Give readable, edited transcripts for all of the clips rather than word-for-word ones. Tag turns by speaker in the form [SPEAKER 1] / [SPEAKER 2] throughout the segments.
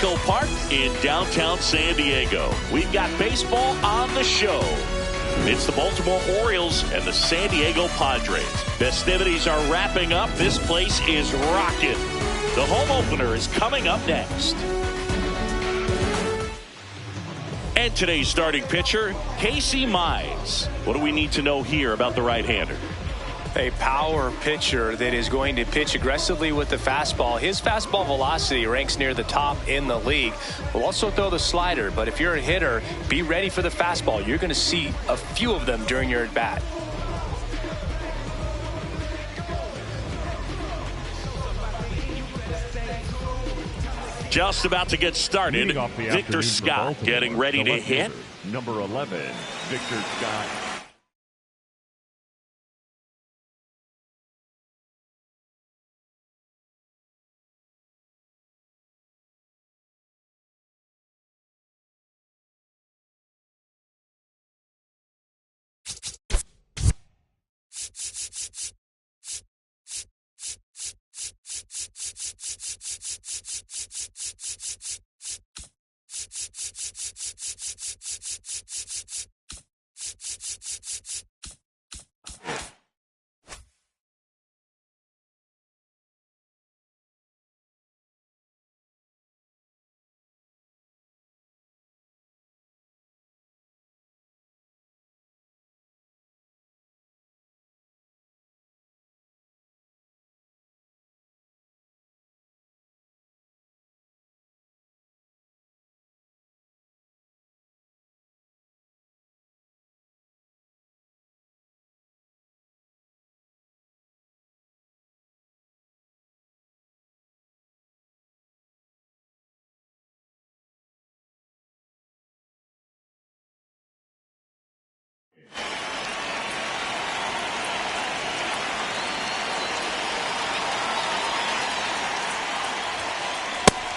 [SPEAKER 1] Echo Park in downtown San Diego. We've got baseball on the show. It's the Baltimore Orioles and the San Diego Padres. Festivities are wrapping up. This place is rocking. The home opener is coming up next. And today's starting pitcher, Casey Mize. What do we need to know here about the right-hander?
[SPEAKER 2] A power pitcher that is going to pitch aggressively with the fastball. His fastball velocity ranks near the top in the league. Will also throw the slider, but if you're a hitter, be ready for the fastball. You're going to see a few of them during your at-bat.
[SPEAKER 1] Just about to get started. Victor Scott getting ready to hit.
[SPEAKER 3] Number 11, Victor Scott.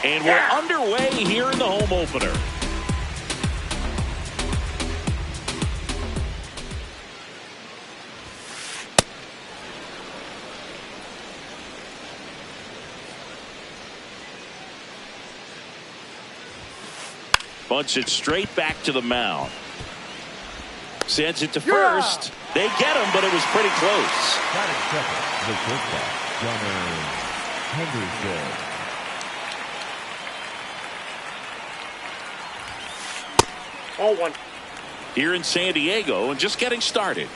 [SPEAKER 1] And we're underway here in the home opener. Bunts it straight back to the mound. Sends it to first. They get him, but it was pretty close.
[SPEAKER 3] The shortstop, Gunnar Henderson.
[SPEAKER 4] Oh, one.
[SPEAKER 1] Here in San Diego and just getting started.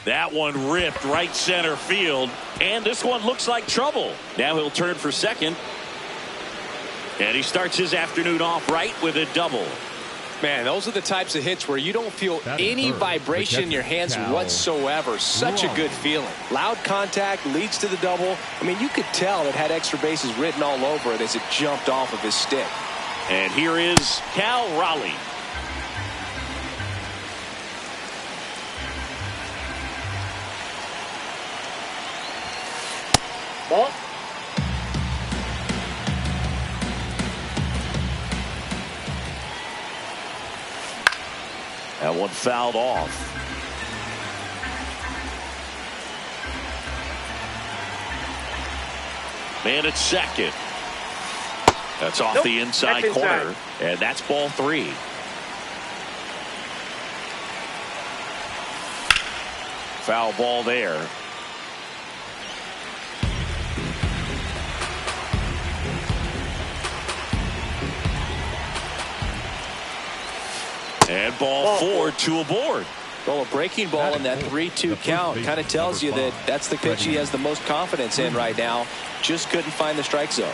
[SPEAKER 1] That one ripped right center field. And this one looks like trouble. Now he'll turn for second. And he starts his afternoon off right with a double.
[SPEAKER 2] Man, those are the types of hits where you don't feel any vibration in your hands whatsoever. Such a good feeling. Loud contact leads to the double. I mean, you could tell it had extra bases written all over it as it jumped off of his stick.
[SPEAKER 1] And here is Cal Raleigh.
[SPEAKER 4] Ball.
[SPEAKER 1] That one fouled off. Man at second. That's off the inside corner. And that's ball 3. Foul ball there. And ball 4, 2 aboard.
[SPEAKER 2] Well, a breaking ball in that 3-2 count kind of tells you that that's the pitch he has the most confidence in right now. Just couldn't find the strike zone.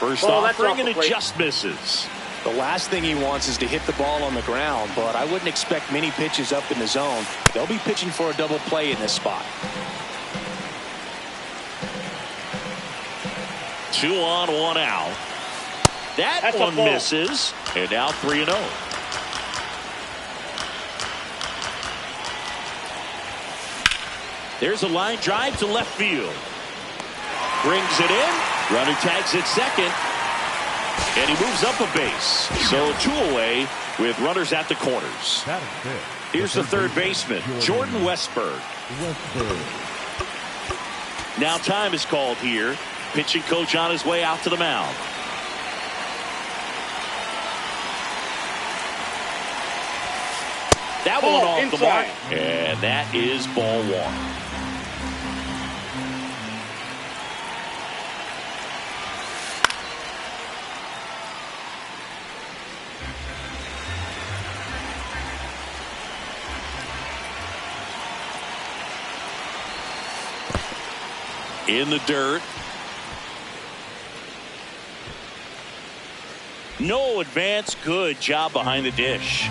[SPEAKER 1] First offering, and it just misses.
[SPEAKER 2] The last thing he wants is to hit the ball on the ground, but I wouldn't expect many pitches up in the zone. They'll be pitching for a double play in this spot.
[SPEAKER 1] 2 on, 1 out. That one misses, and now 3-0. There's a line drive to left field. Brings it in. Runner tags at second. And he moves up a base. So 2 away with runners at the corners. Here's the third baseman, Jordan Westberg.
[SPEAKER 3] Westburg.
[SPEAKER 1] Now time is called here. Pitching coach on his way out to the mound. That one off
[SPEAKER 4] inside.
[SPEAKER 1] the mark. And that is ball one. In the dirt. No advance. Good job behind the dish.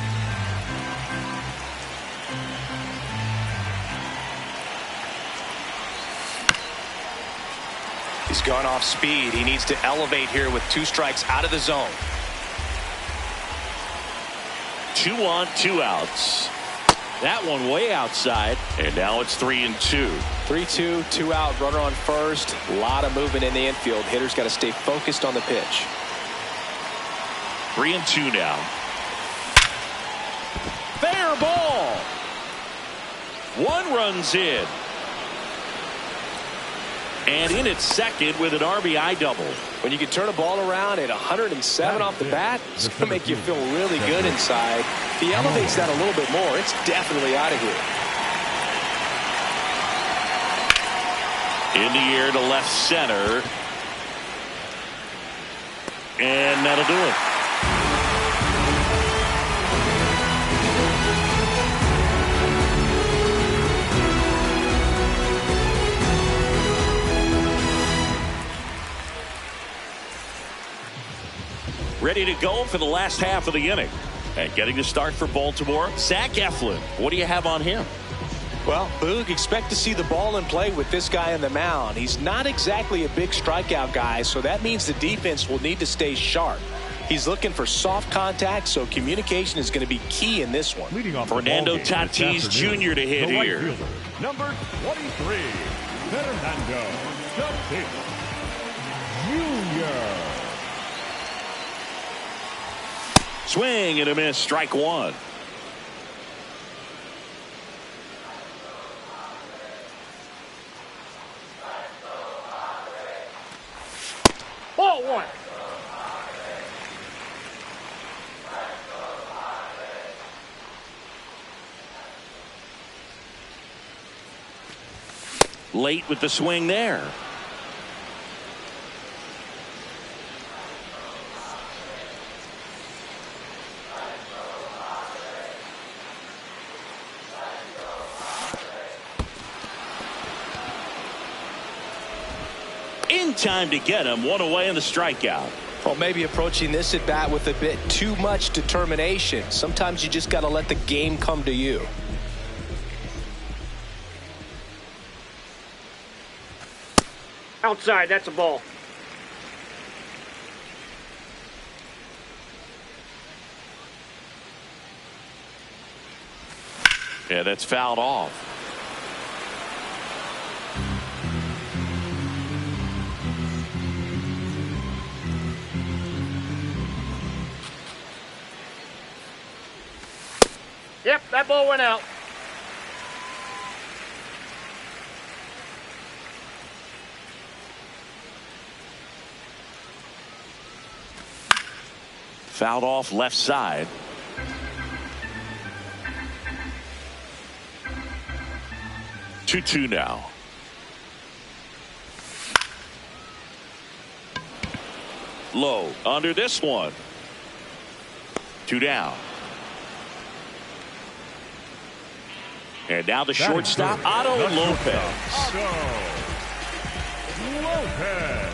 [SPEAKER 2] He's gone off speed. He needs to elevate here with 2 strikes out of the zone.
[SPEAKER 1] 2 on, 2 outs. That one way outside. And now it's 3-2.
[SPEAKER 2] 3-2, 2 out, runner on first. A lot of movement in the infield. Hitter's got to stay focused on the pitch.
[SPEAKER 1] 3-2 now. Fair ball. 1 runs in. And in at second with an RBI double.
[SPEAKER 2] When you can turn a ball around at 107 off the bat, it's going to make you feel really good inside. If he elevates that a little bit more, it's definitely out of here.
[SPEAKER 1] In the air to left center. And that'll do it. Ready to go for the last half of the inning. And getting the start for Baltimore, Zach Eflin. What do you have on him?
[SPEAKER 2] Well, Boog, expect to see the ball in play with this guy on the mound. He's not exactly a big strikeout guy, so that means the defense will need to stay sharp. He's looking for soft contact, so communication is going to be key in this one.
[SPEAKER 1] Fernando Tatis Jr. to hit here.
[SPEAKER 3] Fielder, number 23, Fernando Tatis Jr.
[SPEAKER 1] Swing and a miss, strike 1.
[SPEAKER 4] Ball 1.
[SPEAKER 1] Late with the swing there. In time to get him. 1 away in the strikeout.
[SPEAKER 2] Well, maybe approaching this at bat with a bit too much determination. Sometimes you just got to let the game come to you.
[SPEAKER 4] Outside, that's a ball.
[SPEAKER 1] Yeah, that's fouled off.
[SPEAKER 4] Yep, that ball went out.
[SPEAKER 1] Fouled off left side. Two now. Low under this one. 2 down. And now the shortstop, Otto Lopez.
[SPEAKER 3] Otto Lopez.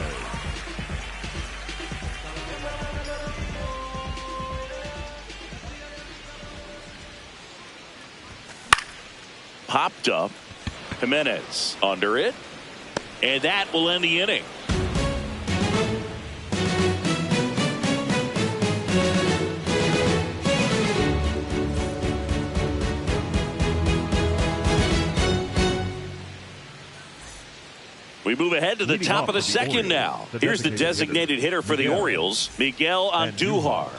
[SPEAKER 1] Popped up. Jimenez under it. And that will end the inning. We move ahead to the top of the second now. Here's the designated hitter for the Orioles, Miguel Andujar.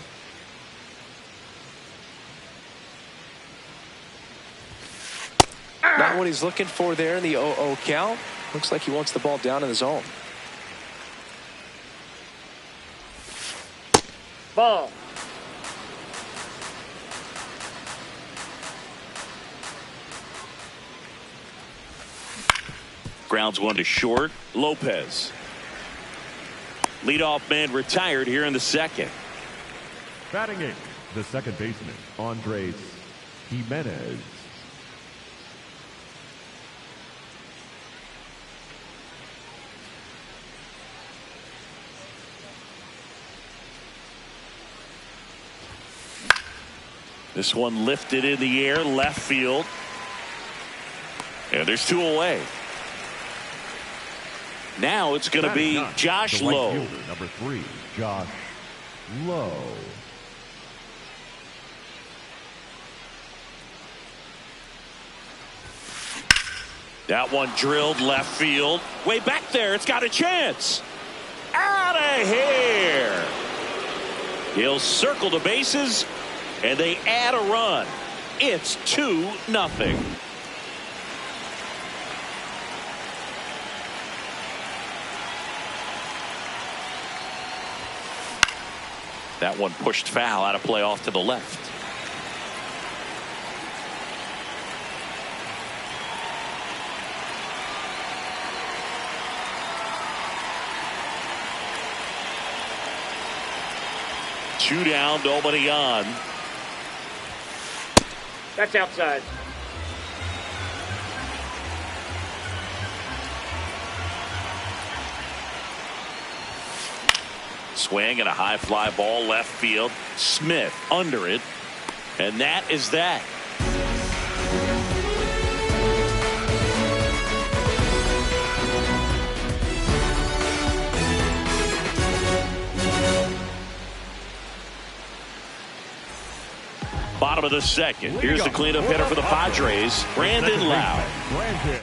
[SPEAKER 2] Now Not what he's looking for there in the 0-0 count. Looks like he wants the ball down in the zone.
[SPEAKER 4] Ball.
[SPEAKER 1] Grounds one to short. Lopez. Leadoff man retired here in the second.
[SPEAKER 3] Batting eighth, the second baseman, Andres Jimenez.
[SPEAKER 1] This one lifted in the air, left field. And there's two away. Now it's going to be Josh
[SPEAKER 3] The right
[SPEAKER 1] Lowe.
[SPEAKER 3] fielder, number 3, Josh Lowe.
[SPEAKER 1] That one drilled left field. Way back there. It's got a chance. Out of here. He'll circle the bases, and they add a run. It's 2-0. That one pushed foul out of play off to the left. Two down, nobody on.
[SPEAKER 4] That's outside.
[SPEAKER 1] Swing and a high fly ball left field. Smith under it. And that is that. Bottom of the second. Here's the cleanup hitter for the Padres, Brandon Lau.
[SPEAKER 3] Brandon.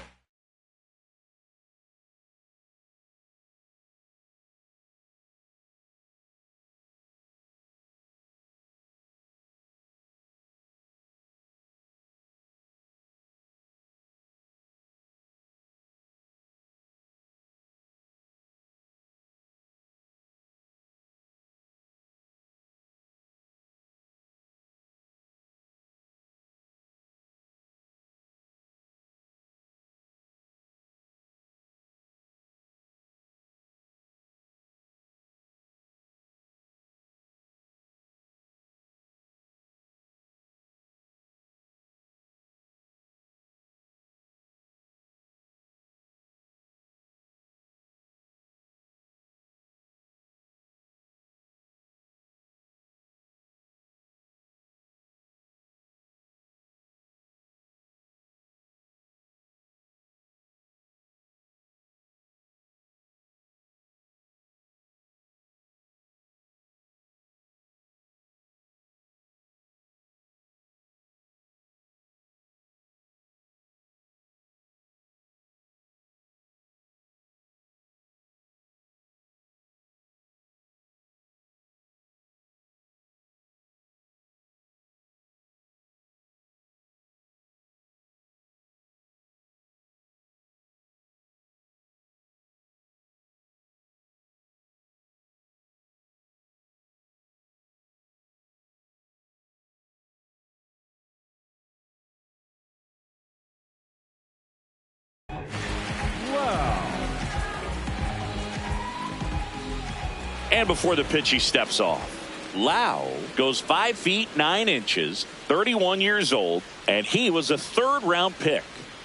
[SPEAKER 1] And before the pitch, he steps off. Lau goes 5 feet 9 inches, 31 years old, and he was a third-round pick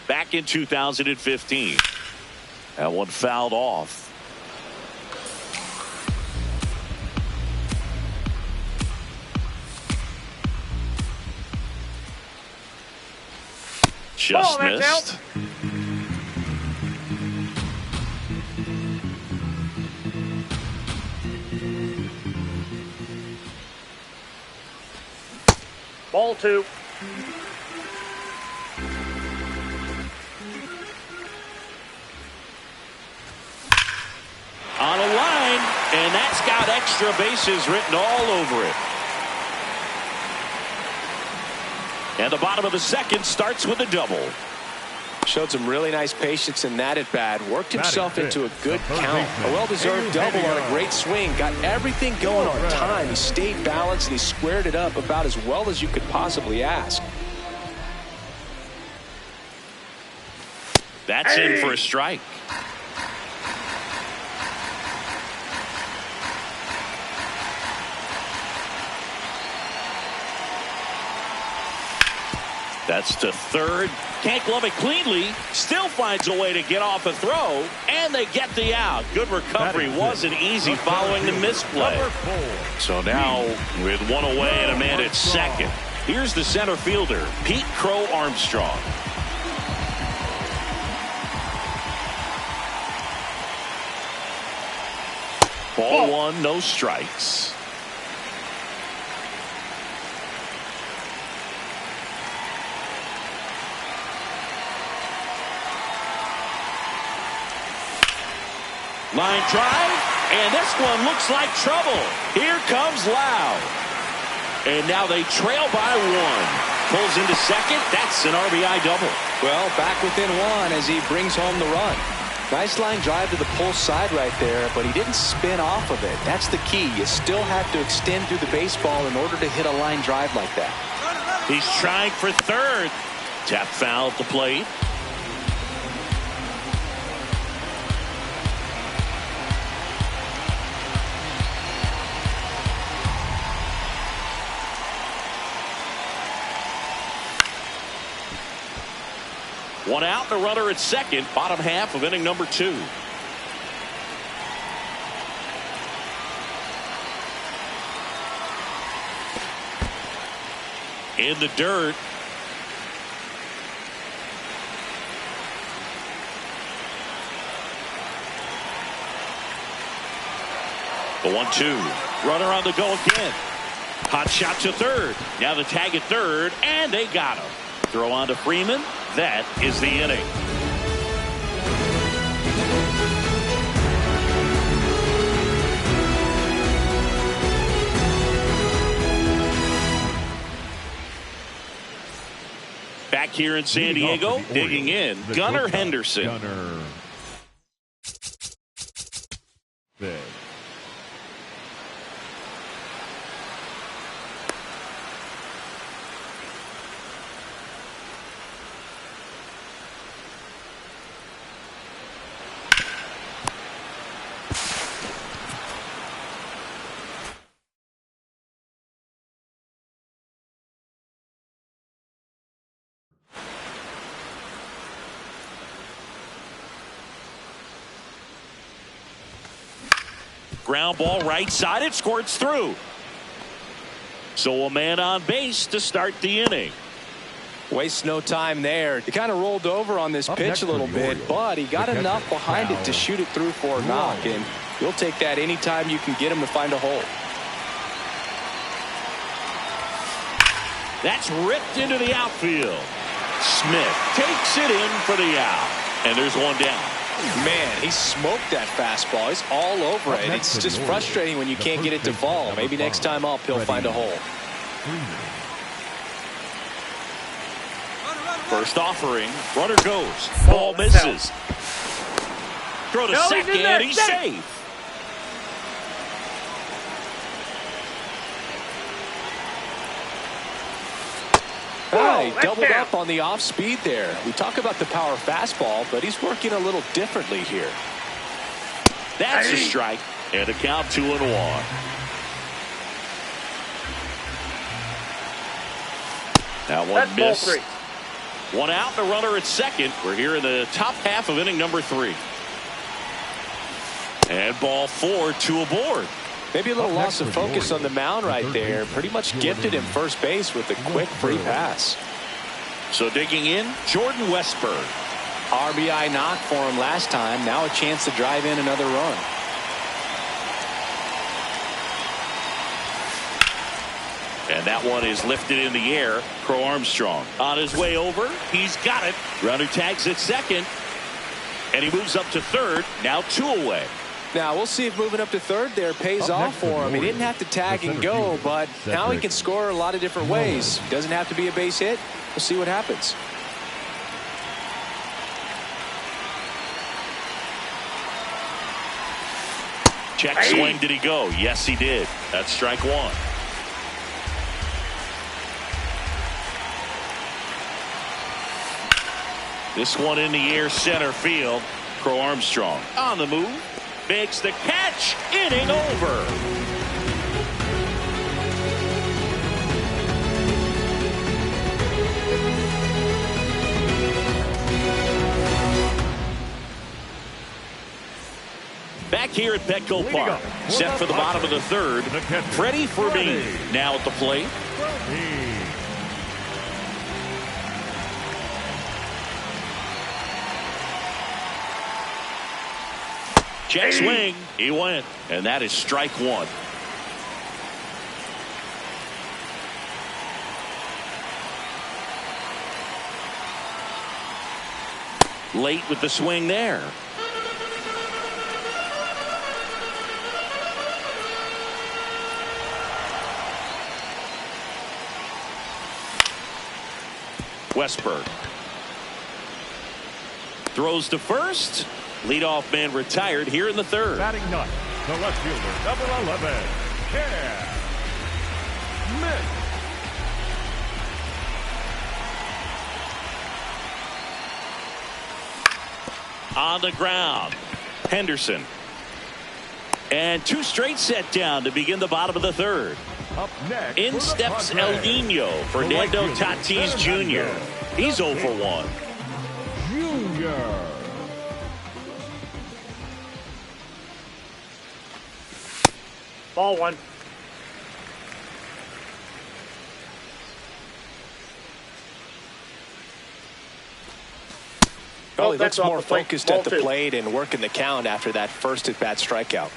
[SPEAKER 1] back in 2015. That one fouled off. Just
[SPEAKER 4] that's
[SPEAKER 1] missed.
[SPEAKER 4] out. Ball 2.
[SPEAKER 1] On a line, and that's got extra bases written all over it. And the bottom of the second starts with a double.
[SPEAKER 2] Showed some really nice patience in that at bat. Worked himself into a good count. A well-deserved double on a great swing. Got everything going on time. He stayed balanced and he squared it up about as well as you could possibly ask.
[SPEAKER 1] That's in for a strike. That's to third. Can't glove it cleanly. Still finds a way to get off a throw. And they get the out. Good recovery. Wasn't easy following the misplay. So now with one away and a man at second. Here's the center fielder, Pete Crow Armstrong. Ball one, no strikes. Line drive, and this one looks like trouble. Here comes Lau. And now they trail by one. Pulls into second. That's an RBI double.
[SPEAKER 2] Well, back within one as he brings home the run. Nice line drive to the pull side right there, but he didn't spin off of it. That's the key. You still have to extend through the baseball in order to hit a line drive like that.
[SPEAKER 1] He's trying for third. Tap foul at the plate. One out, the runner at second, bottom half of inning number 2. In the dirt. The 1-2. Runner on the go again. Hot shot to third. Now the tag at third, and they got him. Throw on to Freeman. That is the inning. Back here in San Diego, digging in, Gunnar Henderson.
[SPEAKER 3] Gunnar.
[SPEAKER 1] Ground ball right side. It squirts through. So a man on base to start the inning.
[SPEAKER 2] Wastes no time there. He kind of rolled over on this pitch a little bit, but he got enough behind it to shoot it through for a knock. And you'll take that anytime you can get him to find a hole.
[SPEAKER 1] That's ripped into the outfield. Smith takes it in for the out. And there's one down.
[SPEAKER 2] Man, he smoked that fastball. He's all over it. It's just frustrating when you can't get it to fall. Maybe next time up he'll find a hole.
[SPEAKER 1] First offering. Runner goes. Ball misses. Throw to second. He's safe.
[SPEAKER 2] He doubled up on the off speed there. We talk about the power fastball, but he's working a little differently here.
[SPEAKER 1] That's a strike. And a count 2-1. Now one missed. One out, the runner at second. We're here in the top half of inning number 3. And ball 4, 2 aboard.
[SPEAKER 2] Maybe a little loss of focus on the mound right there. Pretty much gifted him first base with a quick free pass.
[SPEAKER 1] So digging in, Jordan Westberg.
[SPEAKER 2] RBI knock for him last time. Now a chance to drive in another run.
[SPEAKER 1] And that one is lifted in the air. Crow Armstrong on his way over. He's got it. Runner tags at second. And he moves up to third. Now 2 away.
[SPEAKER 2] Now we'll see if moving up to third there pays off for him. He didn't have to tag and go, but now he can score a lot of different ways. Doesn't have to be a base hit. We'll see what happens.
[SPEAKER 1] Check swing. Did he go? Yes, he did. That's strike one. This one in the air, center field. Crow Armstrong on the move. Makes the catch. Inning over. Back here at Petco Park, set for the bottom of the third. Freddie Fermin now at the plate. Check swing. He went, and that is strike one. Late with the swing there. Westberg throws to first. Leadoff man retired here in the third.
[SPEAKER 3] Batting ninth, the left fielder, number 11,
[SPEAKER 1] on the ground. Henderson. And two straight set down to begin the bottom of the third.
[SPEAKER 3] Up next,
[SPEAKER 1] in steps El Nino, Fernando Tatis Jr. He's 0 for 1.
[SPEAKER 3] Jr.
[SPEAKER 4] Ball one.
[SPEAKER 2] Well, he looks
[SPEAKER 4] that's
[SPEAKER 2] more
[SPEAKER 4] off the plate.
[SPEAKER 2] focused
[SPEAKER 4] Ball
[SPEAKER 2] at the
[SPEAKER 4] two.
[SPEAKER 2] plate and working the count after that first at-bat strikeout.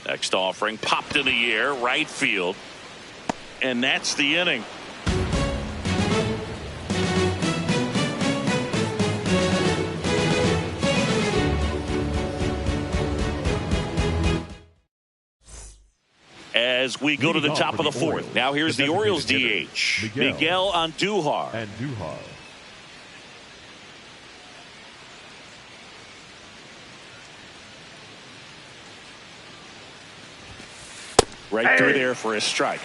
[SPEAKER 1] Next offering popped in the air, right field. And that's the inning. As we go to the top of the fourth. Now here's the Orioles DH. Miguel Andujar. Right through there for a strike.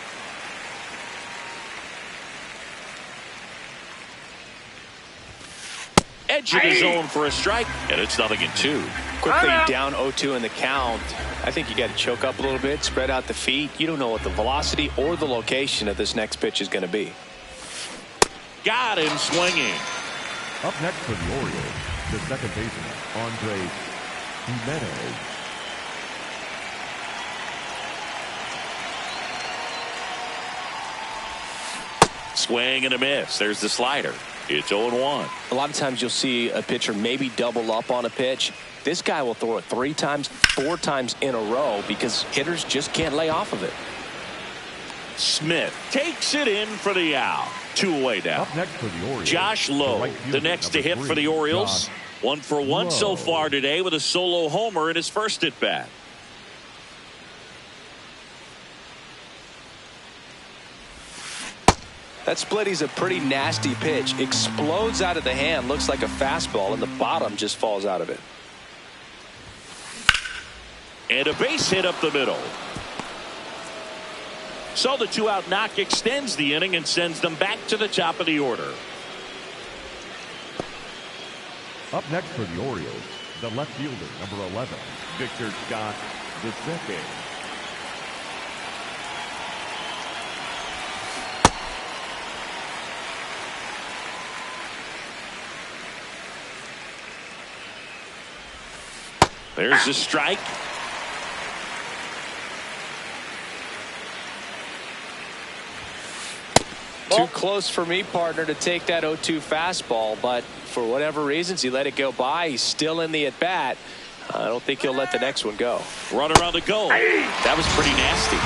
[SPEAKER 1] Edge of the zone for a strike, and it's 0-2.
[SPEAKER 2] Quickly down 0-2 in the count. I think you got to choke up a little bit, spread out the feet. You don't know what the velocity or the location of this next pitch is going to be.
[SPEAKER 1] Got him swinging.
[SPEAKER 3] Up next for the Orioles, the second baseman, Andres Jimenez.
[SPEAKER 1] Swing and a miss. There's the slider. It's 0-1.
[SPEAKER 2] A lot of times you'll see a pitcher maybe double up on a pitch. This guy will throw it 3 times, 4 times in a row because hitters just can't lay off of it.
[SPEAKER 1] Smith takes it in for the out. 2 away now.
[SPEAKER 3] Up next for the Orioles,
[SPEAKER 1] Josh Lowe, the next to hit for the Orioles. 1 for 1 so far today with a solo homer in his first at bat.
[SPEAKER 2] That splitty's a pretty nasty pitch. Explodes out of the hand, looks like a fastball, and the bottom just falls out of it.
[SPEAKER 1] And a base hit up the middle. So the 2-out knock extends the inning and sends them back to the top of the order.
[SPEAKER 3] Up next for the Orioles, the left fielder, number 11, Victor Scott II.
[SPEAKER 1] There's a strike.
[SPEAKER 2] Too close for me, partner, to take that 0-2 fastball, but for whatever reasons, he let it go by. He's still in the at-bat. I don't think he'll let the next one go.
[SPEAKER 1] Runner on the go. That was pretty nasty.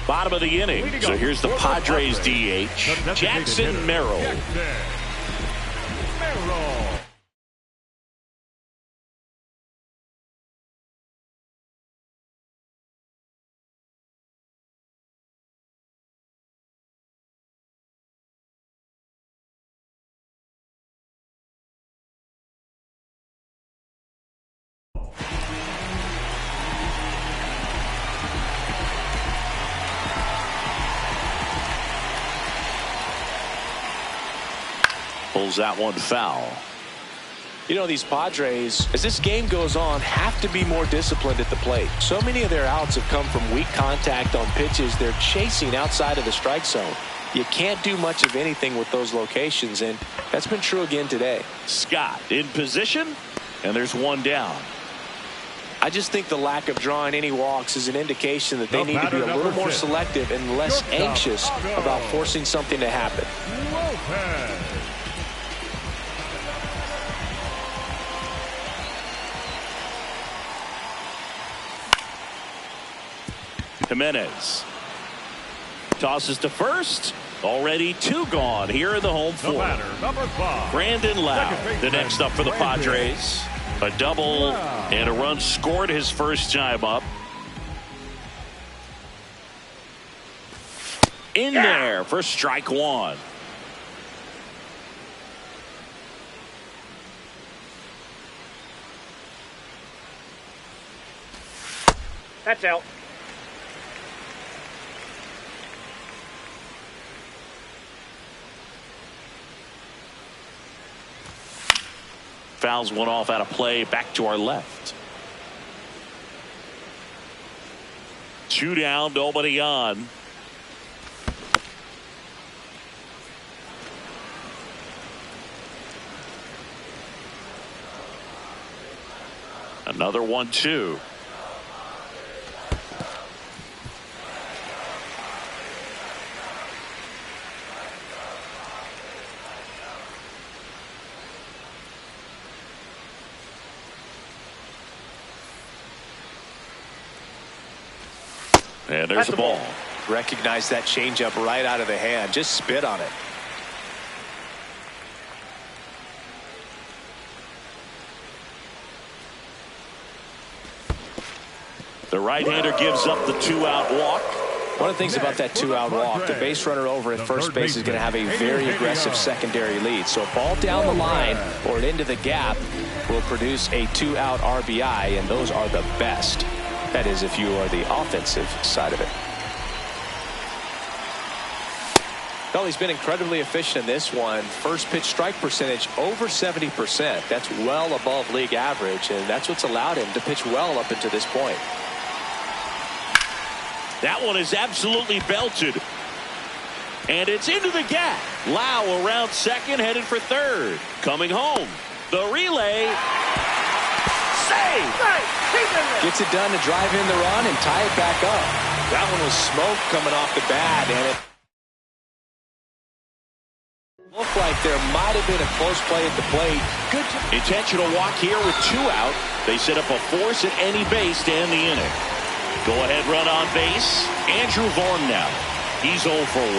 [SPEAKER 1] Bottom of the inning. So here's the Padres DH, Jackson Merrill. Pulls that one foul.
[SPEAKER 2] You know, these Padres, as this game goes on, have to be more disciplined at the plate. So many of their outs have come from weak contact on pitches they're chasing outside of the strike zone. You can't do much of anything with those locations, and that's been true again today.
[SPEAKER 1] Scott in position, and there's one down.
[SPEAKER 2] I just think the lack of drawing any walks is an indication that they need to be a little more selective and less anxious about forcing something to happen.
[SPEAKER 1] Jimenez tosses to first. Already 2 gone here in the home fourth.
[SPEAKER 3] Number 5.
[SPEAKER 1] Brandon Lau, the next up for the Padres. A double and a run scored his first time up. In there for strike 1.
[SPEAKER 4] That's out.
[SPEAKER 1] Fouls one off out of play. Back to our left. 2 down, nobody on. Another 1-2. And there's the ball.
[SPEAKER 2] Recognize that changeup right out of the hand. Just spit on it.
[SPEAKER 1] The right-hander gives up the 2-out walk.
[SPEAKER 2] One of the things about that 2-out walk, the base runner over at first base is going to have a very aggressive secondary lead. So a ball down the line or into the gap will produce a 2-out RBI, and those are the best. That is, if you are the offensive side of it. Well, he's been incredibly efficient in this one. First pitch strike percentage over 70%. That's well above league average, and that's what's allowed him to pitch well up until this point.
[SPEAKER 1] That one is absolutely belted. And it's into the gap. Lau around second, headed for third. Coming home. The relay. Save!
[SPEAKER 2] Gets it done to drive in the run and tie it back up. That one was smoke coming off the bat, and it looked like there might have been a close play at the plate.
[SPEAKER 1] Good intentional walk here with 2 out. They set up a force at any base to end the inning. Go ahead run on base. Andrew Vaughn now. He's 0 for 1.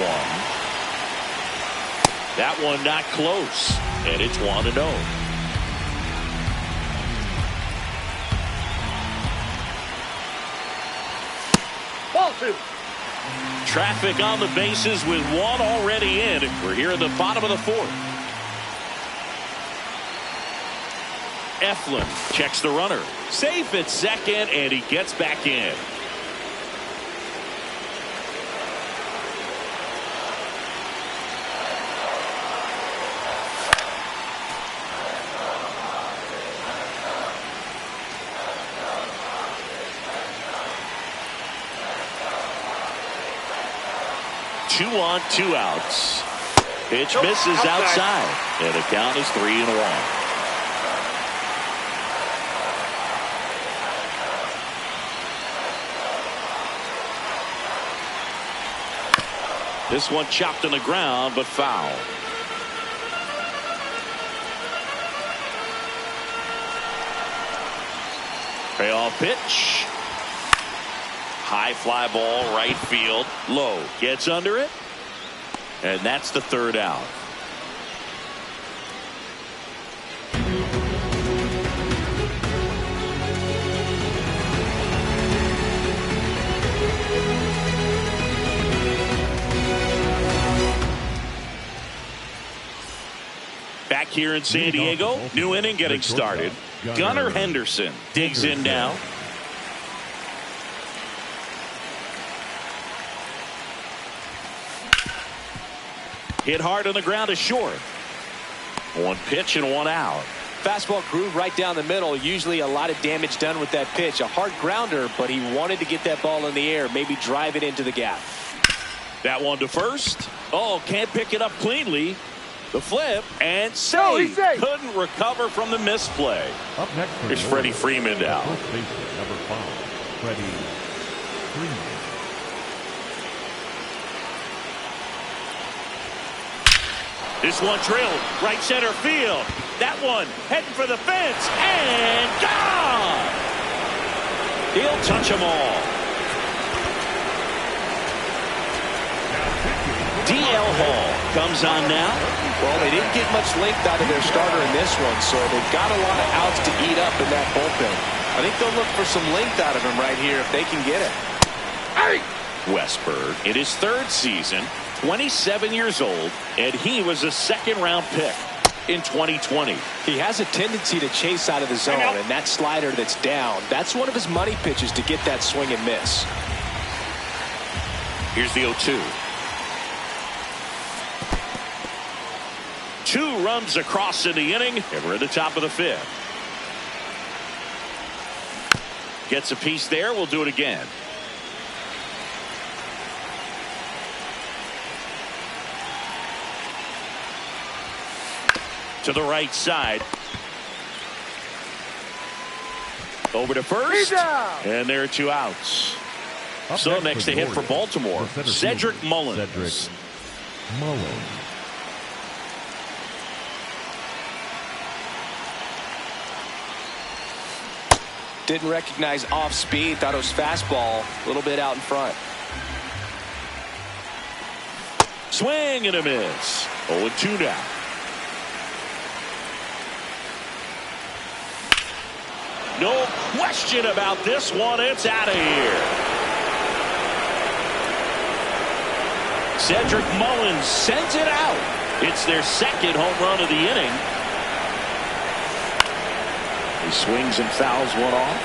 [SPEAKER 1] That one not close. And it's 1-0.
[SPEAKER 4] Ball 2.
[SPEAKER 1] Traffic on the bases with 1 already in. We're here at the bottom of the 4th. Eflin checks the runner. Safe at second, and he gets back in. Two on, 2 outs. Pitch misses outside, and the count is 3-1. This one chopped on the ground, but foul. Payoff pitch. High fly ball, right field. Low gets under it. And that's the 3rd out. Back here in San Diego, new inning getting started. Gunnar Henderson digs in now. Hit hard on the ground to short. One pitch and one out.
[SPEAKER 2] Fastball groove right down the middle. Usually a lot of damage done with that pitch. A hard grounder, but he wanted to get that ball in the air, maybe drive it into the gap.
[SPEAKER 1] That one to first. Oh, can't pick it up cleanly. The flip and save. Couldn't recover from the misplay.
[SPEAKER 3] Up next,
[SPEAKER 1] here's Freddie Freeman now.
[SPEAKER 3] First baseman, number 5, Freddie Freeman.
[SPEAKER 1] This one drilled right center field. That one heading for the fence and gone. He'll touch them all. DL Hall comes on now.
[SPEAKER 2] Well, they didn't get much length out of their starter in this one, so they've got a lot of outs to eat up in that bullpen. I think they'll look for some length out of him right here if they can get it.
[SPEAKER 1] Hey! Westberg in his 3rd season, 27 years old, and he was a 2nd-round pick in 2020.
[SPEAKER 2] He has a tendency to chase out of the zone, and that slider that's down, that's one of his money pitches to get that swing and miss.
[SPEAKER 1] Here's the 0-2. 2 runs across in the inning, and we're at the top of the 5th. Gets a piece there. We'll do it again. To the right side. Over to first. And there are 2 outs. So next to hit for Baltimore, Cedric Mullins.
[SPEAKER 2] Didn't recognize off speed. Thought it was fastball. A little bit out in front.
[SPEAKER 1] Swing and a miss. 0-2 now. No question about this one. It's out of here. Cedric Mullins sends it out. It's their 2nd home run of the inning. He swings and fouls one off.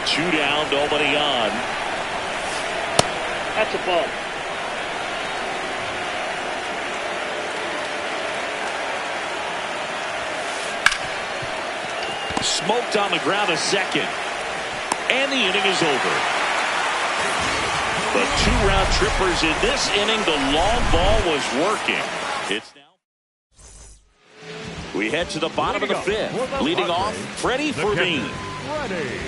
[SPEAKER 1] 2 down, nobody on.
[SPEAKER 4] That's a ball.
[SPEAKER 1] Smoked on the ground a 2nd. And the inning is over. The 2-round trippers in this inning. The long ball was working. It's now. We head to the bottom of the 5th. Leading off, Freddie Freeman.
[SPEAKER 3] Freddie.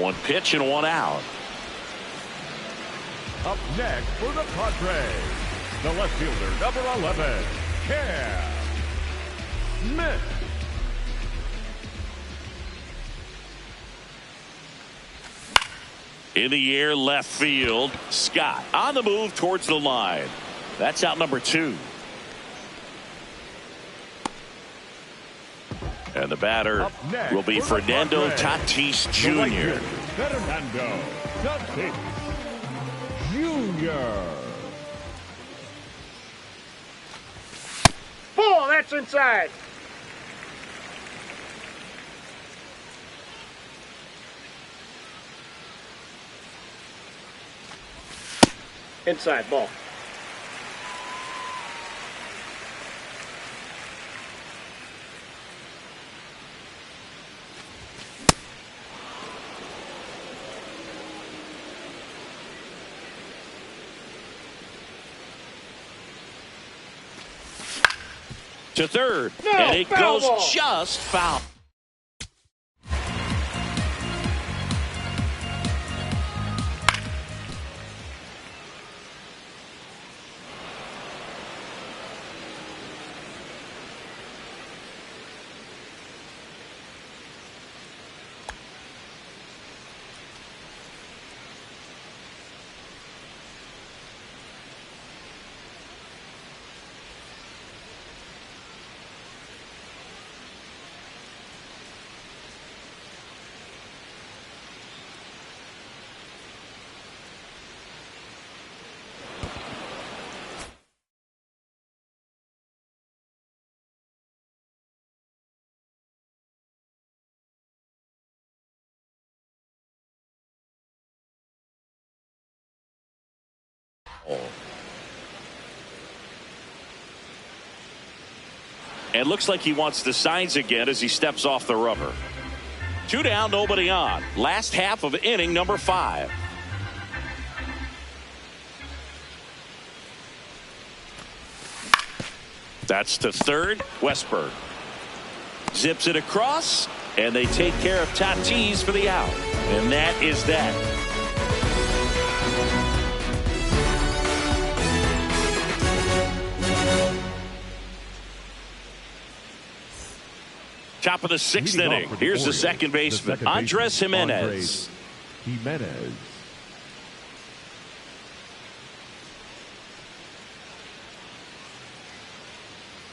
[SPEAKER 1] One pitch and one out.
[SPEAKER 3] Up next for the Padres, the left fielder, number 11, Cam Smith.
[SPEAKER 1] In the air, left field. Scott on the move towards the line. That's out number 2. And the batter will be Fernando Tatis Jr.
[SPEAKER 3] Fernando Tatis Jr.
[SPEAKER 4] Ball, that's inside. Inside ball.
[SPEAKER 1] To third.
[SPEAKER 4] No,
[SPEAKER 1] and it goes
[SPEAKER 4] ball.
[SPEAKER 1] Just foul. And looks like he wants the signs again as he steps off the rubber. 2 down, nobody on. Last half of inning number 5. That's to third. Westberg zips it across, and they take care of Tatis for the out. And that is that. Top of the 6th inning. Here's the second baseman, Andres Jimenez.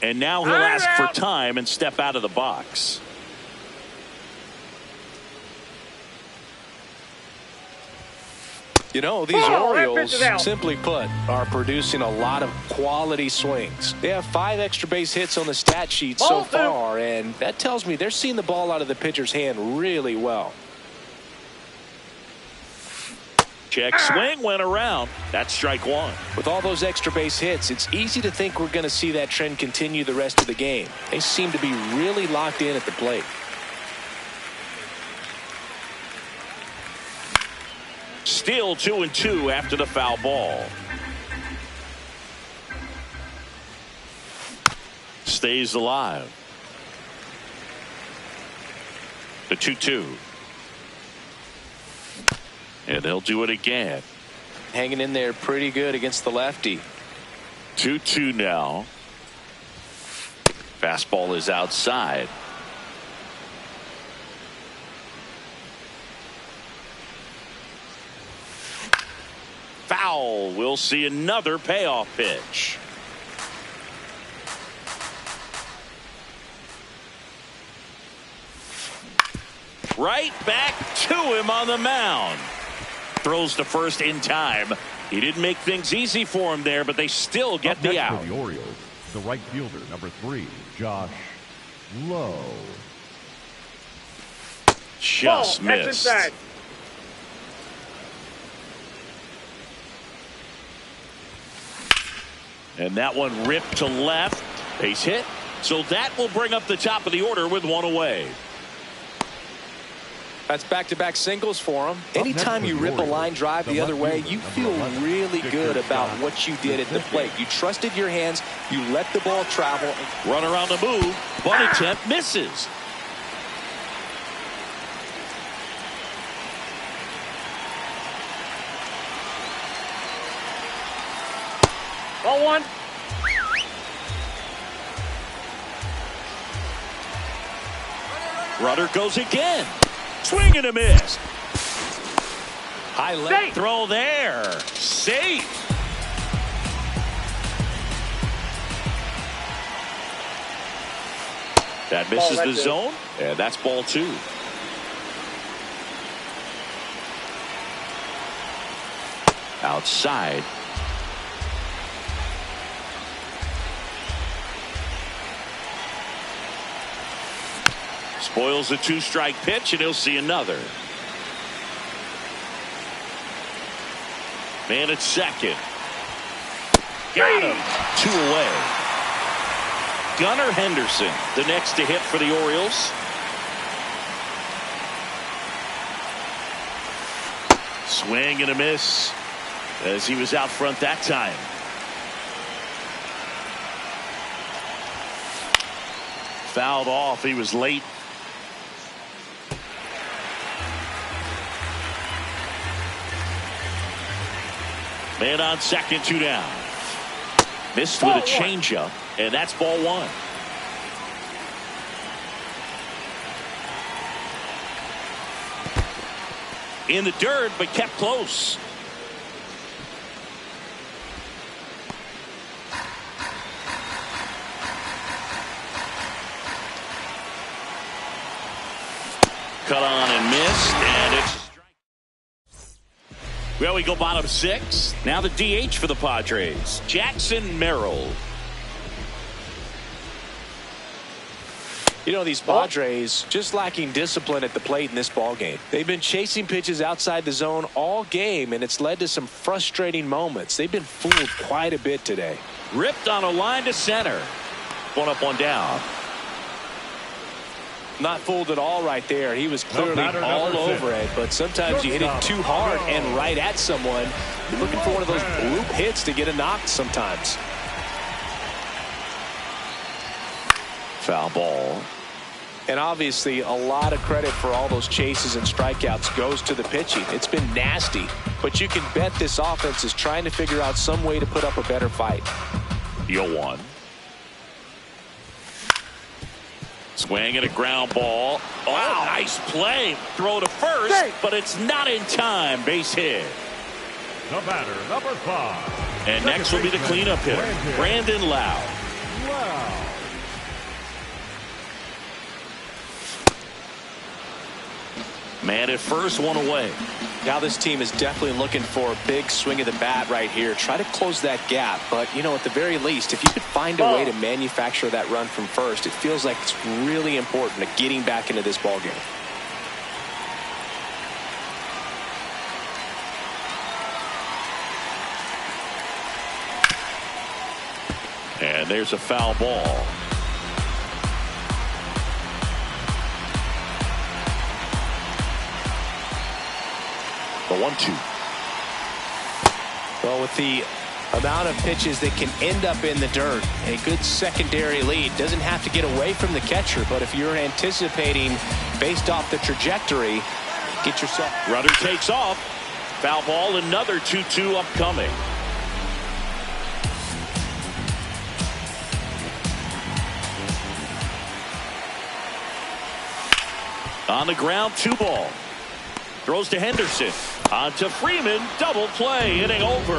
[SPEAKER 1] And now he'll ask for time and step out of the box.
[SPEAKER 2] You know, these Orioles, simply put, are producing a lot of quality swings. They have 5 extra base hits on the stat sheet so far, and that tells me they're seeing the ball out of the pitcher's hand really well.
[SPEAKER 1] Check swing went around. That's strike 1.
[SPEAKER 2] With all those extra base hits, it's easy to think we're going to see that trend continue the rest of the game. They seem to be really locked in at the plate.
[SPEAKER 1] Still 2-2 after the foul ball. Stays alive. The 2-2. And they'll do it again.
[SPEAKER 2] Hanging in there pretty good against the lefty.
[SPEAKER 1] 2-2 now. Fastball is outside. Foul. We'll see another payoff pitch. Right back to him on the mound. Throws to first in time. He didn't make things easy for him there, but they still get the out.
[SPEAKER 3] For the Orioles, the right fielder, number 3, Josh Lowe.
[SPEAKER 1] Just missed. And that one ripped to left. Base hit. So that will bring up the top of the order with 1 away.
[SPEAKER 2] That's back-to-back singles for him. Anytime you rip a line drive the other way, you feel really good about what you did at the plate. You trusted your hands. You let the ball travel.
[SPEAKER 1] Run around the move. Bunt attempt misses.
[SPEAKER 4] Ball 1.
[SPEAKER 1] Runner goes again. Swing and a miss. High left throw there. Safe. That misses the zone. And that's ball 2. Outside. Spoils a 2-strike pitch, and he'll see another. Man at second. Got him. 2 away. Gunnar Henderson, the next to hit for the Orioles. Swing and a miss as he was out front that time. Fouled off. He was late. Man on second, 2 down. Missed with a changeup, and that's ball 1. In the dirt, but kept close. Cut on and missed, and it's well, we go bottom 6. Now the DH for the Padres, Jackson Merrill.
[SPEAKER 2] You know, these Padres just lacking discipline at the plate in this ball game. They've been chasing pitches outside the zone all game, and it's led to some frustrating moments. They've been fooled quite a bit today.
[SPEAKER 1] Ripped on a line to center. One up, one down.
[SPEAKER 2] Not fooled at all right there. He was clearly all over it, but sometimes you hit it too hard and right at someone. You're looking for one of those bloop hits to get a knock sometimes.
[SPEAKER 1] Foul ball.
[SPEAKER 2] And obviously a lot of credit for all those chases and strikeouts goes to the pitching. It's been nasty, but you can bet this offense is trying to figure out some way to put up a better fight.
[SPEAKER 1] 0-1. Swing and a ground ball. Oh, wow. Nice play. Throw to first, but it's not in time. Base hit.
[SPEAKER 3] The batter, number 5.
[SPEAKER 1] And next will be the cleanup hitter, Brandon Lau. Man at first, one away.
[SPEAKER 2] Now this team is definitely looking for a big swing of the bat right here. Try to close that gap. But, you know, at the very least, if you could find a way to manufacture that run from first, it feels like it's really important to getting back into this ball game.
[SPEAKER 1] And there's a foul ball. The 1-2.
[SPEAKER 2] Well, with the amount of pitches that can end up in the dirt, a good secondary lead doesn't have to get away from the catcher, but if you're anticipating based off the trajectory, get yourself.
[SPEAKER 1] Runner takes off. Foul ball, another 2-2 upcoming. On the ground, 2 ball. Throws to Henderson. On to Freeman. Double play. Inning over.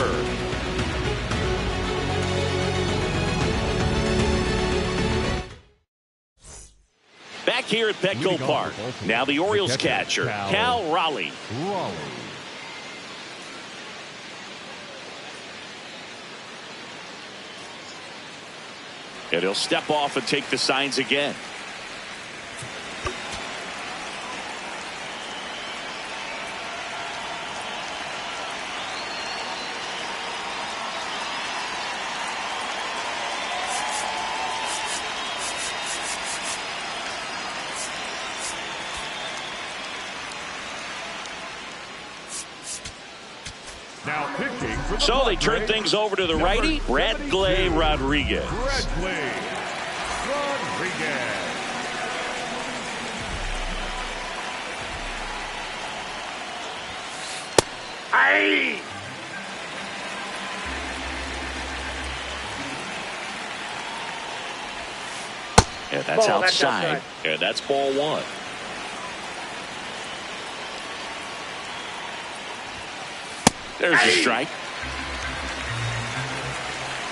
[SPEAKER 1] Back here at Petco Park. Now the Orioles catcher, Cal Raleigh. And he'll step off and take the signs again. So they turn things over to the righty, Bradley Rodriguez.
[SPEAKER 4] Aye.
[SPEAKER 1] And that's outside. And that's ball 1. There's a strike.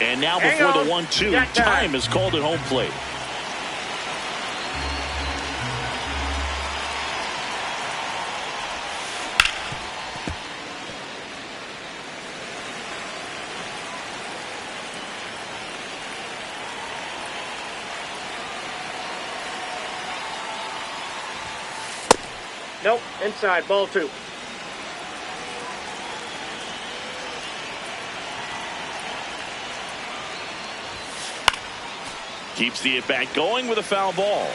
[SPEAKER 1] And now before the 1-2, time is called at home plate.
[SPEAKER 4] Nope, inside, ball 2.
[SPEAKER 1] Keeps the at-bat going with a foul ball.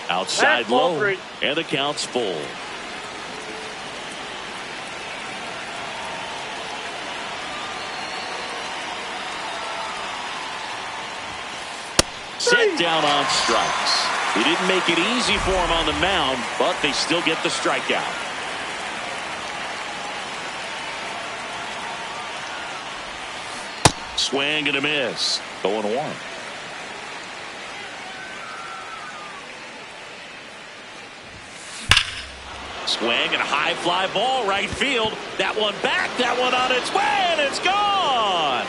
[SPEAKER 1] Outside low, and the count's full. Set down on strikes. He didn't make it easy for him on the mound, but they still get the strikeout. Swing and a miss. 0-1. Swing and a high fly ball right field. That one back, that one on its way, and it's gone.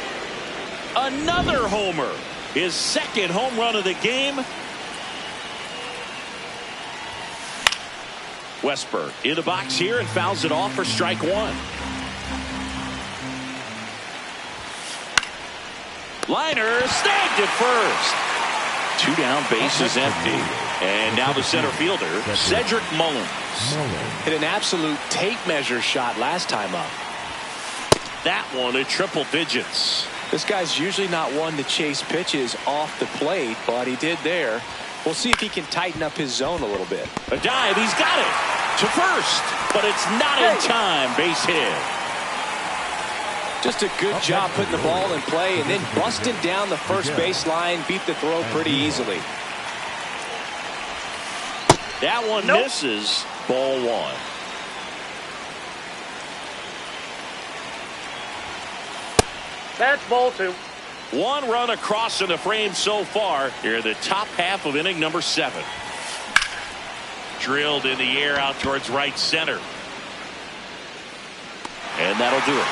[SPEAKER 1] Another homer. His second home run of the game. Westberg in the box here and fouls it off for strike 1. Liner snagged at first. 2 down, bases empty. And now the center fielder, Cedric Mullins.
[SPEAKER 2] Hit an absolute tape measure shot last time up.
[SPEAKER 1] That one at triple digits.
[SPEAKER 2] This guy's usually not one to chase pitches off the plate, but he did there. We'll see if he can tighten up his zone a little bit.
[SPEAKER 1] A dive, he's got it to first, but it's not in time. Base hit.
[SPEAKER 2] Just a good job putting the ball in play and then busting down the first baseline. Beat the throw pretty easily.
[SPEAKER 1] That one misses. Ball 1.
[SPEAKER 4] That's ball 2.
[SPEAKER 1] 1 run across in the frame so far here in the top half of inning number 7. Drilled in the air out towards right center. And that'll do it.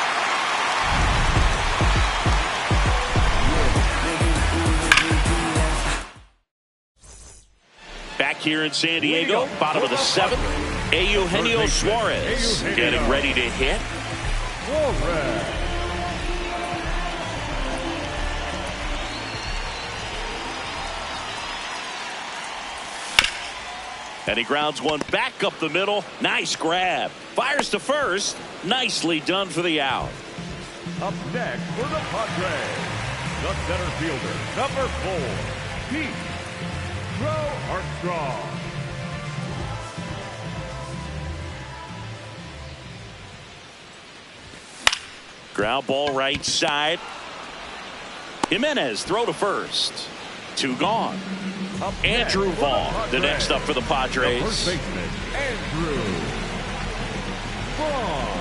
[SPEAKER 1] Back here in San Diego, bottom of the 7th, Eugenio Suarez getting ready to hit. And he grounds one back up the middle. Nice grab. Fires to first. Nicely done for the out.
[SPEAKER 3] Up next for the Padres, the center fielder, number 4, Pete Armstrong.
[SPEAKER 1] Ground ball right side. Jimenez throw to first. 2 gone. Andrew Vaughn, the next up for the Padres.
[SPEAKER 3] The first baseman, Andrew Vaughn.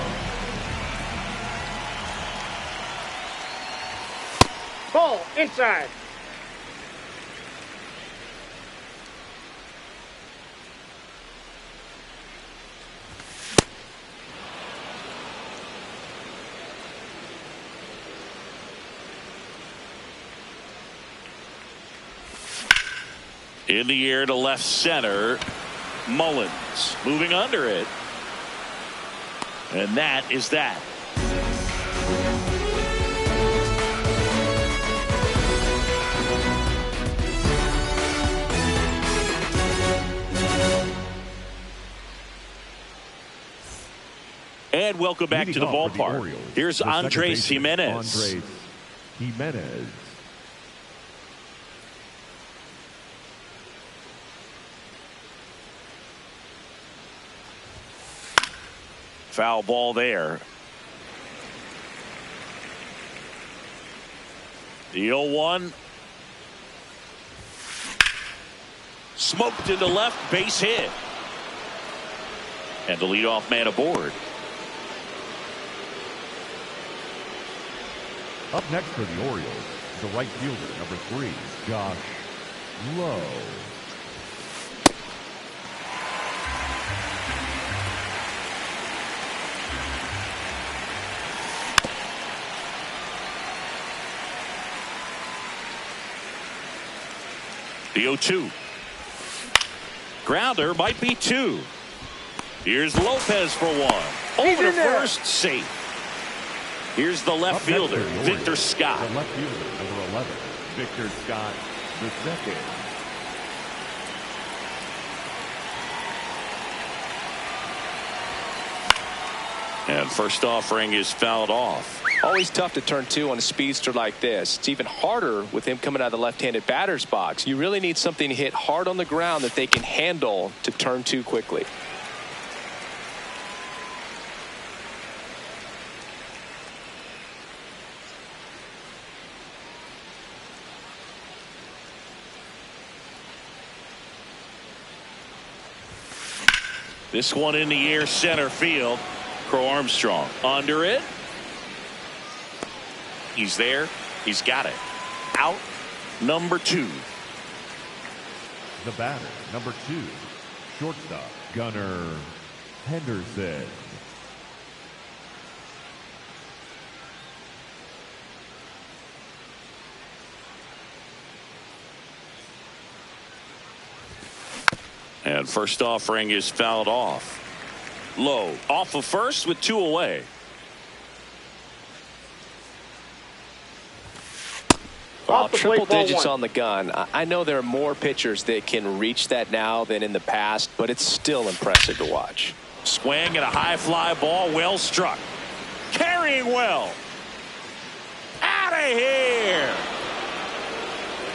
[SPEAKER 4] Ball inside.
[SPEAKER 1] In the air to left center. Mullins moving under it. And that is that. And welcome back to the ballpark. Here's Andres Jimenez. Foul ball there. The 0-1. Smoked into left, base hit. And the leadoff man aboard.
[SPEAKER 3] Up next for the Orioles, the right fielder, number 3, Josh Lowe.
[SPEAKER 1] The 0-2. Grounder might be 2. Here's Lopez for 1. Over to first, safe. Here's the left fielder, Victor Scott.
[SPEAKER 3] The left fielder, number 11, Victor Scott, the second.
[SPEAKER 1] And first offering is fouled off.
[SPEAKER 2] Always tough to turn 2 on a speedster like this. It's even harder with him coming out of the left-handed batter's box. You really need something to hit hard on the ground that they can handle to turn 2 quickly.
[SPEAKER 1] This one in the air center field. Crow Armstrong under it. He's there. He's got it. Out number 2.
[SPEAKER 3] The batter, number 2, shortstop, Gunnar Henderson.
[SPEAKER 1] And first offering is fouled off. Low off of first with 2 away.
[SPEAKER 2] Well,
[SPEAKER 4] Off the
[SPEAKER 2] triple
[SPEAKER 4] plate, ball
[SPEAKER 2] digits
[SPEAKER 4] one.
[SPEAKER 2] on the gun. I know there are more pitchers that can reach that now than in the past, but it's still impressive to watch.
[SPEAKER 1] Swing and a high fly ball, well struck. Carrying well. Out of here.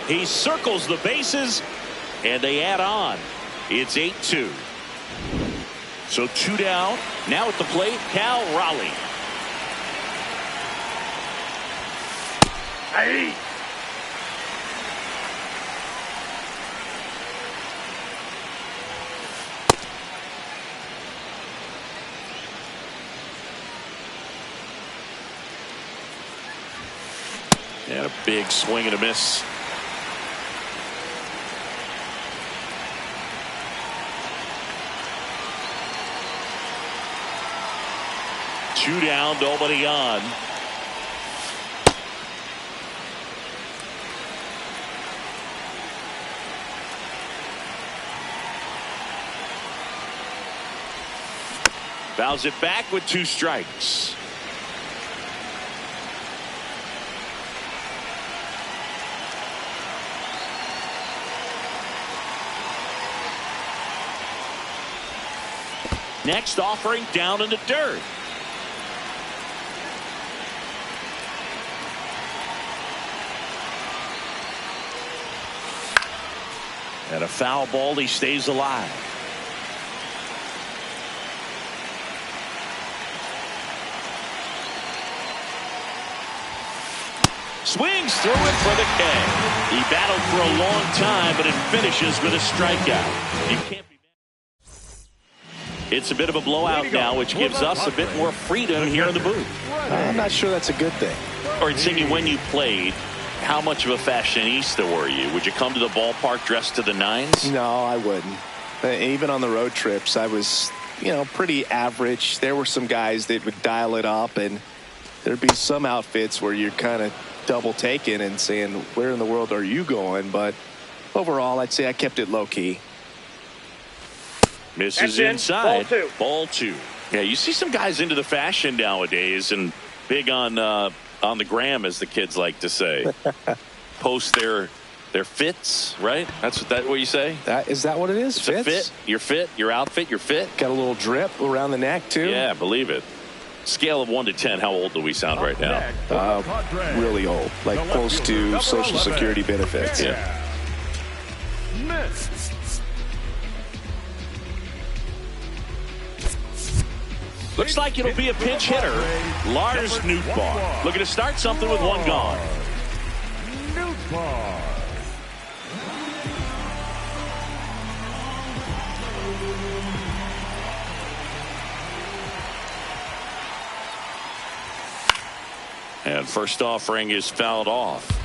[SPEAKER 1] He circles the bases, and they add on. It's 8-2. So 2 down. Now at the plate, Cal Raleigh. Hey. And a big swing and a miss. Two down, nobody on. Fouls it back with 2 strikes. Next offering down in the dirt. And a foul ball, he stays alive. Swings through it for the K. He battled for a long time, but it finishes with a strikeout. You can't be. It's a bit of a blowout now, which gives us a bit more freedom here in the booth.
[SPEAKER 2] I'm not sure that's a good thing.
[SPEAKER 1] Or Insigne, when you played, how much of a fashionista were you? Would you come to the ballpark dressed to the nines?
[SPEAKER 2] No, I wouldn't. Even on the road trips, I was, pretty average. There were some guys that would dial it up, and there'd be some outfits where you're kind of double taking and saying, where in the world are you going? But overall, I'd say I kept it low key.
[SPEAKER 1] Misses inside. Ball two. Yeah, you see some guys into the fashion nowadays and big on the gram, as the kids like to say. Post their fits, right? That's what you say?
[SPEAKER 2] Is that what it is?
[SPEAKER 1] It's a fit. Your fit, your outfit, your fit.
[SPEAKER 2] Got a little drip around the neck, too.
[SPEAKER 1] Yeah, believe it. Scale of 1 to 10, how old do we sound right now?
[SPEAKER 2] Really old, like close to Social Security benefits.
[SPEAKER 1] Yeah. Looks like it'll be a pinch hitter. Lars Nootbaar looking to start something with 1 gone. And first offering is fouled off.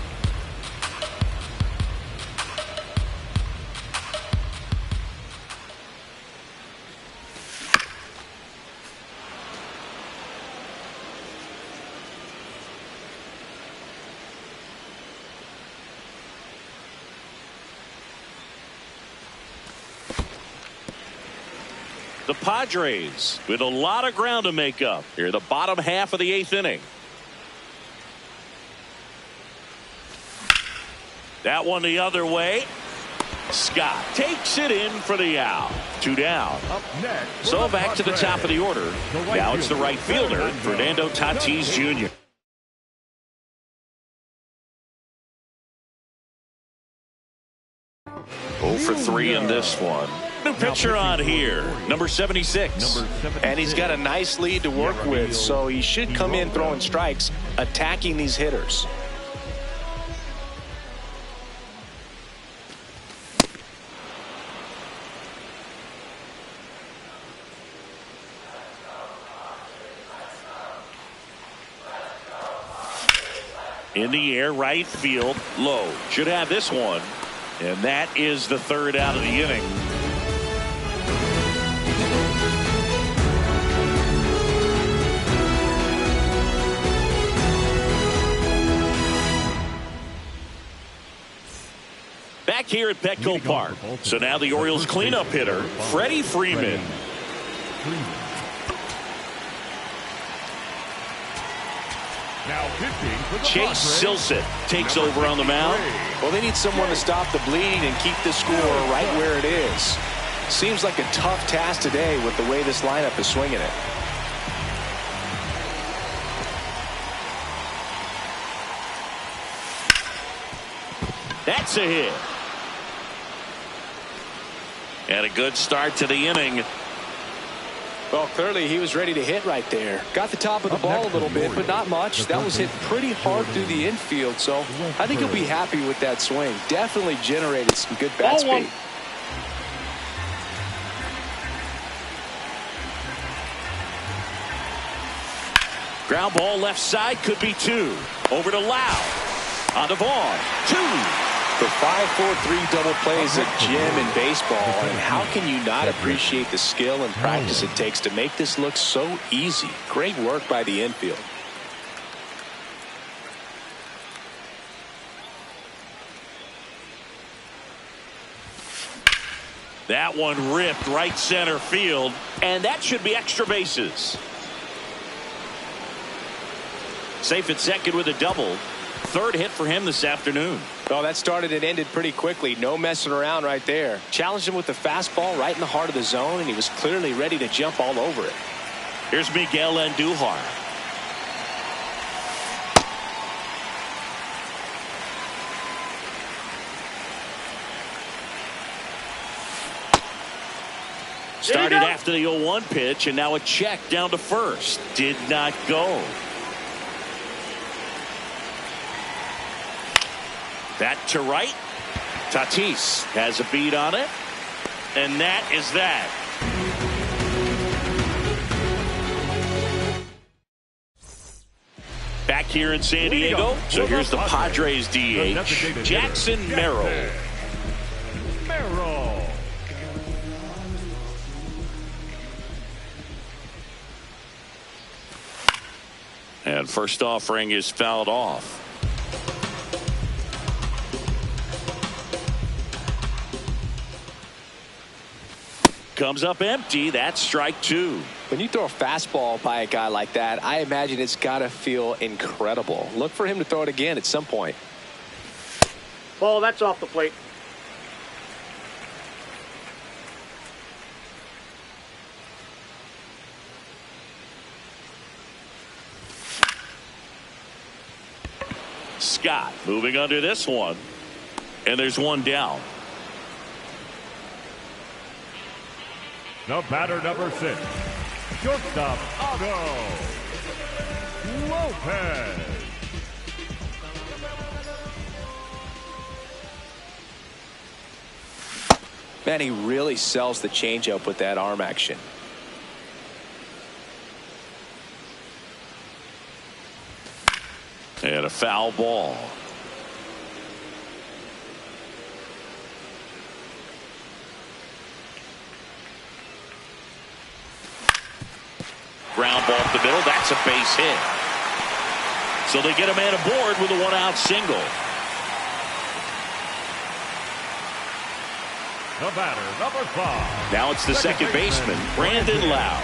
[SPEAKER 1] The Padres with a lot of ground to make up here, the bottom half of the 8th inning. That one the other way. Scott takes it in for the out. 2 down. So back to the top of the order. Now it's the right fielder, Fernando Tatis Jr. Oh for 3 in this one. New pitcher on here, number 76.
[SPEAKER 2] And he's got a nice lead to work with, so he should come in throwing strikes, attacking these hitters.
[SPEAKER 1] In the air, right field, low. Should have this one. And that is the 3rd out of the inning. Back here at Petco Park. So now the Orioles cleanup hitter, Freddie Freeman.
[SPEAKER 3] Now pitching for the
[SPEAKER 1] Chase
[SPEAKER 3] Padres,
[SPEAKER 1] Silseth takes over on the mound.
[SPEAKER 2] Well, they need someone to stop the bleeding and keep the score right where it is. Seems like a tough task today with the way this lineup is swinging it.
[SPEAKER 1] That's a hit. And a good start to the inning.
[SPEAKER 2] Well, clearly he was ready to hit right there. Got the top of the ball a little bit, but not much. That was hit pretty hard through the infield, so I think he'll be happy with that swing. Definitely generated some good bat speed.
[SPEAKER 1] Ground ball left side, could be 2. Over to Lau. On to Vaughn. 2.
[SPEAKER 2] The 5-4-3 double play is a gem in baseball, and how can you not appreciate the skill and practice it takes to make this look so easy? Great work by the infield.
[SPEAKER 1] That one ripped right center field, and that should be extra bases. Safe at second with a double. 3rd hit for him this afternoon.
[SPEAKER 2] Well, that started and ended pretty quickly. No messing around right there. Challenged him with the fastball right in the heart of the zone, and he was clearly ready to jump all over it.
[SPEAKER 1] Here's Miguel Andujar. Started after the 0-1 pitch, and now a check down to first. Did not go. That to right. Tatis has a beat on it. And that is that. Back here in San Diego. So here's the Padres DH, Jackson Merrill. And first offering is fouled off. Comes up empty. That's strike 2.
[SPEAKER 2] When you throw a fastball by a guy like that, I imagine it's got to feel incredible. Look for him to throw it again at some point.
[SPEAKER 4] Ball, that's off the plate.
[SPEAKER 1] Scott moving under this one. And there's one down.
[SPEAKER 3] The batter, number 6, shortstop, Otto Lopez.
[SPEAKER 2] Man, he really sells the changeup with that arm action.
[SPEAKER 1] And a foul ball. Ground ball up the middle. That's a base hit. So they get a man aboard with a 1-out single.
[SPEAKER 3] The batter, number 5.
[SPEAKER 1] Now it's the second baseman, Brandon Lau.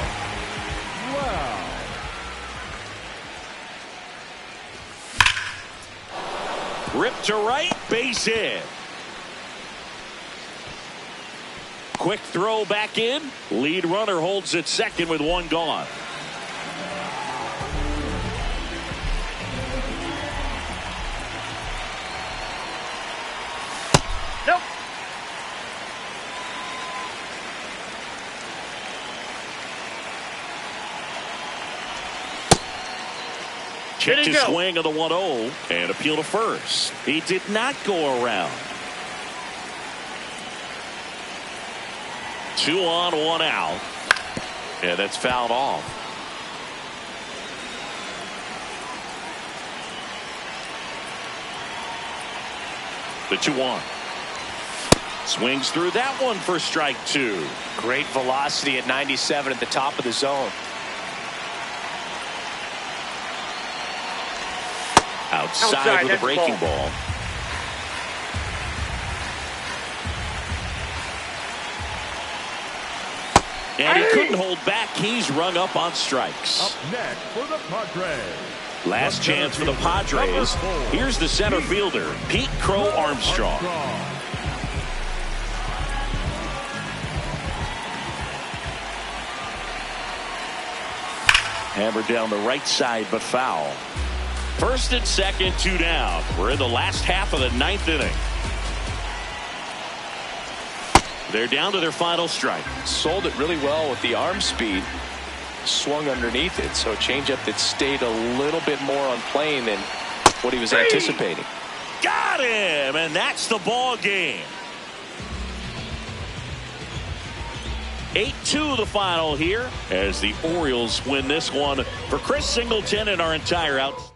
[SPEAKER 1] Rip to right, base hit. Quick throw back in. Lead runner holds at second with 1 gone.
[SPEAKER 4] Nope.
[SPEAKER 1] Checked his swing of the 1-0 and appeal to first. He did not go around. 2 on, 1 out. And that's fouled off. The 2-1. Swings through that one for strike 2.
[SPEAKER 2] Great velocity at 97 at the top of the zone.
[SPEAKER 1] Outside with a breaking ball. And he couldn't hold back. He's rung up on strikes.
[SPEAKER 3] Up next for the Padres,
[SPEAKER 1] Last chance for the Padres. Here's the center fielder, Pete Crow Armstrong. Hammered down the right side, but foul. First and second, 2 down. We're in the last half of the 9th inning. They're down to their final strike.
[SPEAKER 2] Sold it really well with the arm speed. Swung underneath it, so a changeup that stayed a little bit more on plane than what he was anticipating.
[SPEAKER 1] Got him, and that's the ball game. 8-2 the final here as the Orioles win this one. For Chris Singleton and our entire out.